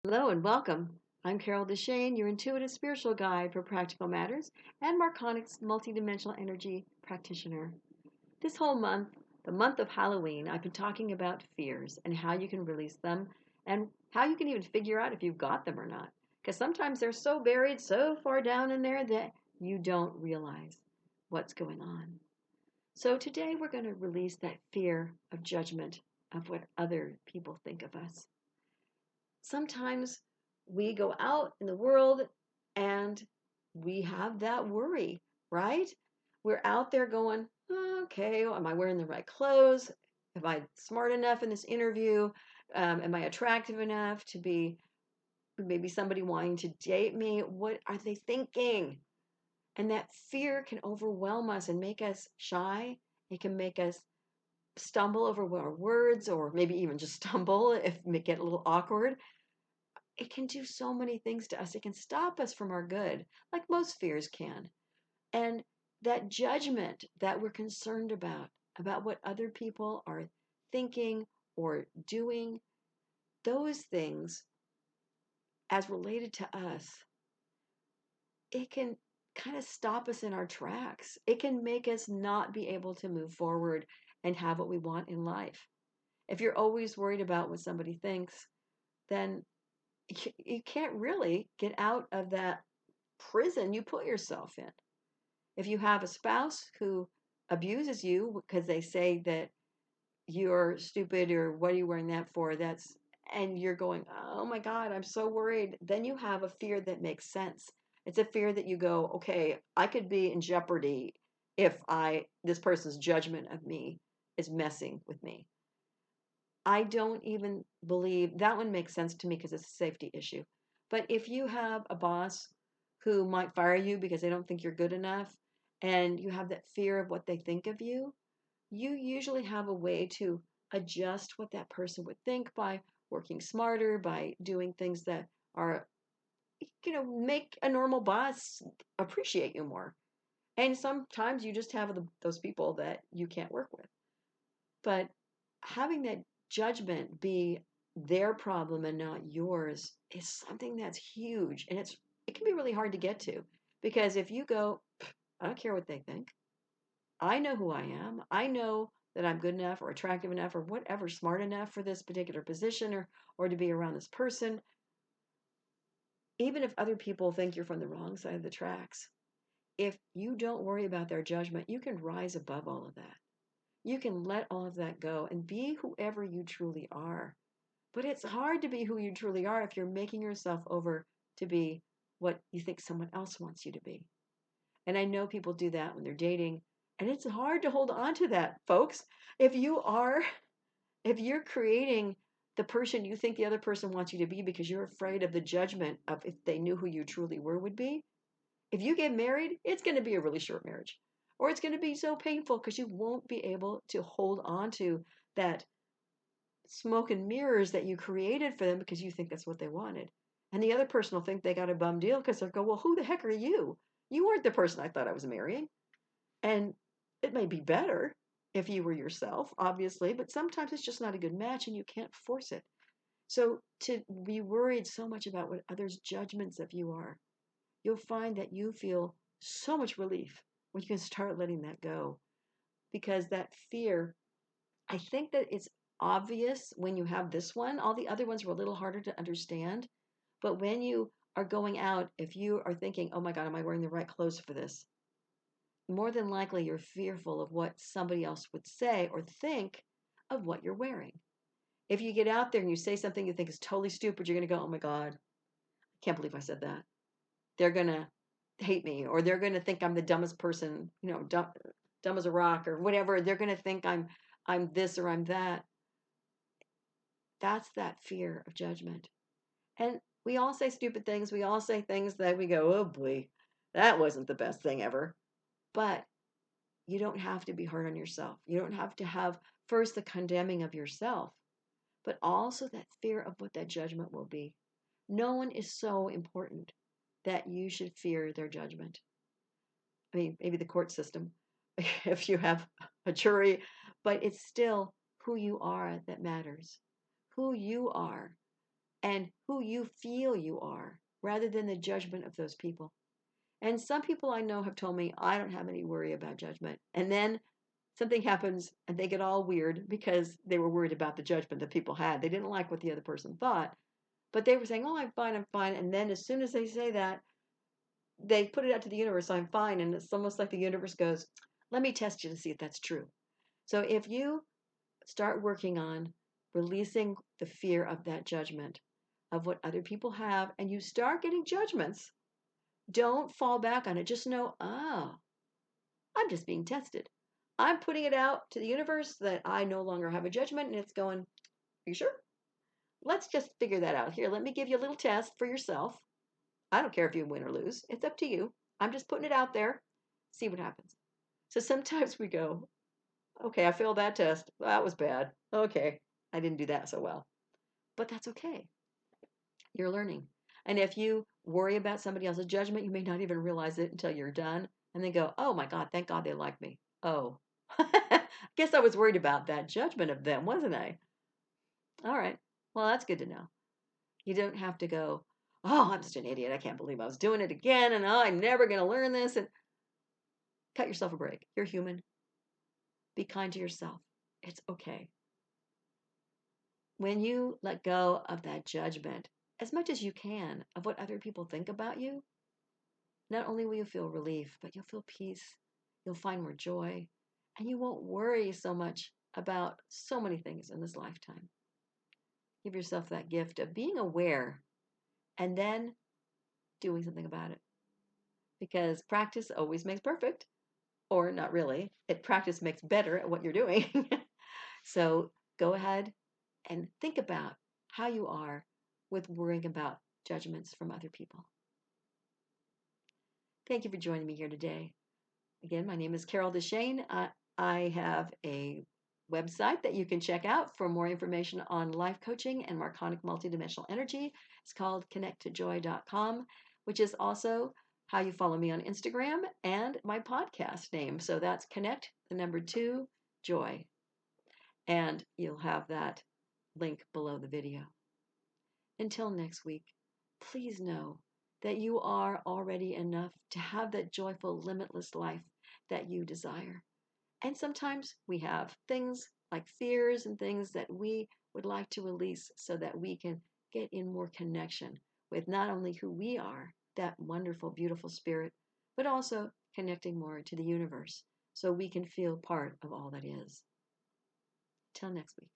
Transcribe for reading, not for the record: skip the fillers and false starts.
Hello and welcome. I'm Carol DeChaine, your intuitive spiritual guide for practical matters and Marconics multidimensional energy practitioner. This whole month, the month of Halloween, I've been talking about fears and how you can release them and how you can even figure out if you've got them or not. Because sometimes they're so buried so far down in there that you don't realize what's going on. So today we're going to release that fear of judgment of what other people think of us. Sometimes we go out in the world and we have that worry, right? We're out there going, okay, am I wearing the right clothes? Am I smart enough in this interview? Am I attractive enough to be maybe somebody wanting to date me? What are they thinking? And that fear can overwhelm us and make us shy. It can make us stumble over our words or maybe even just stumble if we get a little awkward. It can do so many things to us. It can stop us from our good, like most fears can. And that judgment that we're concerned about what other people are thinking or doing, those things, as related to us, it can kind of stop us in our tracks. It can make us not be able to move forward and have what we want in life. If you're always worried about what somebody thinks, then you can't really get out of that prison you put yourself in. If you have a spouse who abuses you because they say that you're stupid or what are you wearing that for? And you're going, oh my God, I'm so worried. Then you have a fear that makes sense. It's a fear that you go, okay, I could be in jeopardy if this person's judgment of me is messing with me. I don't even believe that one makes sense to me because it's a safety issue. But if you have a boss who might fire you because they don't think you're good enough and you have that fear of what they think of you, you usually have a way to adjust what that person would think by working smarter, by doing things that are, make a normal boss appreciate you more. And sometimes you just have those people that you can't work with. But having that judgment be their problem and not yours is something that's huge. And it can be really hard to get to because if you go, I don't care what they think. I know who I am. I know that I'm good enough or attractive enough or whatever, smart enough for this particular position or to be around this person. Even if other people think you're from the wrong side of the tracks, if you don't worry about their judgment, you can rise above all of that. You can let all of that go and be whoever you truly are. But it's hard to be who you truly are if you're making yourself over to be what you think someone else wants you to be. And I know people do that when they're dating, and it's hard to hold on to that, folks. If you are, if you're creating the person you think the other person wants you to be because you're afraid of the judgment of if they knew who you truly were would be, if you get married, it's going to be a really short marriage. Or it's going to be so painful because you won't be able to hold on to that smoke and mirrors that you created for them because you think that's what they wanted. And the other person will think they got a bum deal because they'll go, well, who the heck are you? You weren't the person I thought I was marrying. And it may be better if you were yourself, obviously, but sometimes it's just not a good match and you can't force it. So to be worried so much about what others' judgments of you are, you'll find that you feel so much relief when you can start letting that go. Because that fear, I think that it's obvious when you have this one. All the other ones were a little harder to understand. But when you are going out, if you are thinking, oh my God, am I wearing the right clothes for this? More than likely you're fearful of what somebody else would say or think of what you're wearing. If you get out there and you say something you think is totally stupid, you're going to go, oh my God, I can't believe I said that. They're going to hate me or they're going to think I'm the dumbest person, dumb as a rock or whatever. They're going to think I'm this or I'm that. That's that fear of judgment. And we all say stupid things. We all say things that we go, oh boy, that wasn't the best thing ever. But you don't have to be hard on yourself. You don't have to have first the condemning of yourself, but also that fear of what that judgment will be. No one is so important that you should fear their judgment. I mean, maybe the court system, if you have a jury, but it's still who you are that matters. Who you are. and who you feel you are rather than the judgment of those people. And some people I know have told me, I don't have any worry about judgment. And then something happens and they get all weird because they were worried about the judgment that people had. They didn't like what the other person thought, but they were saying, oh, I'm fine, I'm fine. And then as soon as they say that, they put it out to the universe, I'm fine. And it's almost like the universe goes, let me test you to see if that's true. So if you start working on releasing the fear of that judgment of what other people have, and you start getting judgments, don't fall back on it. Just know, oh, I'm just being tested. I'm putting it out to the universe that I no longer have a judgment, and it's going, are you sure? Let's just figure that out. Here, let me give you a little test for yourself. I don't care if you win or lose. It's up to you. I'm just putting it out there. See what happens. So sometimes we go, okay, I failed that test. That was bad. Okay, I didn't do that so well. But that's okay. You're learning. And if you worry about somebody else's judgment, you may not even realize it until you're done. And then go, oh my God, thank God they like me. Oh, guess I was worried about that judgment of them, wasn't I? All right. Well, that's good to know. You don't have to go, oh, I'm such an idiot. I can't believe I was doing it again. And oh, I'm never going to learn this. And cut yourself a break. You're human. Be kind to yourself. It's okay. When you let go of that judgment, as much as you can, of what other people think about you, not only will you feel relief, but you'll feel peace. You'll find more joy. And you won't worry so much about so many things in this lifetime. Give yourself that gift of being aware and then doing something about it. Because practice always makes perfect, or not really. Practice makes better at what you're doing. So go ahead and think about how you are with worrying about judgments from other people. Thank you for joining me here today. Again, my name is Carol DeChaine. I have a website that you can check out for more information on life coaching and Marconic multidimensional energy. It's called connecttojoy.com, which is also how you follow me on Instagram and my podcast name. So that's Connect, the number 2, Joy. And you'll have that link below the video. Until next week, please know that you are already enough to have that joyful, limitless life that you desire. And sometimes we have things like fears and things that we would like to release so that we can get in more connection with not only who we are, that wonderful, beautiful spirit, but also connecting more to the universe so we can feel part of all that is. Till next week.